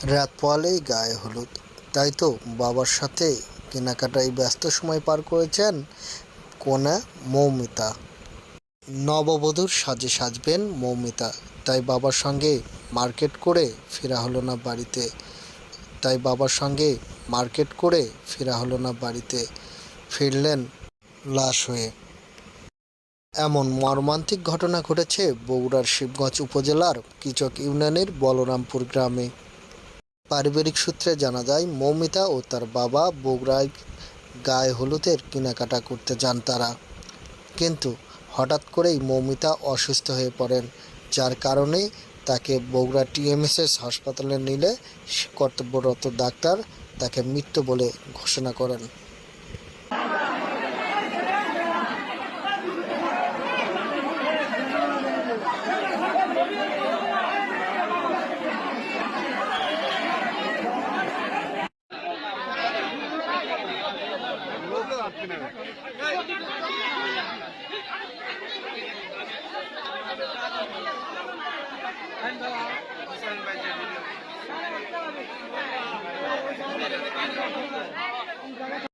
রাত পোয়ালেই গায়ে হলুদ, তাই তো বাবার সাথে কেনাকাটায় ব্যস্ত সময় পার করেছেন কন্যা মৌমিতা। নববধূর সাজে সাজবেন মৌমিতা, তাই বাবার সঙ্গে মার্কেট করে ফেরা হলো না বাড়িতে তাই বাবার সঙ্গে মার্কেট করে ফেরা হলো না বাড়িতে, ফিরলেন লাশ হয়ে। এমন মর্মান্তিক ঘটনা ঘটেছে বগুড়ার শিবগঞ্জ উপজেলার কিচক ইউনিয়নের বলরামপুর গ্রামে। পারিবারিক সূত্রে জানা যায়, মৌমিতা ও তার বাবা বগুড়ায় গায়ে হলুদের কেনাকাটা করতে যান তারা। কিন্তু হঠাৎ করেই মৌমিতা অসুস্থ হয়ে পড়েন, যার কারণে তাকে বগুড়া টিএমএসএস হাসপাতালে নিলে কর্তব্যরত ডাক্তার তাকে মৃত বলে ঘোষণা করেন।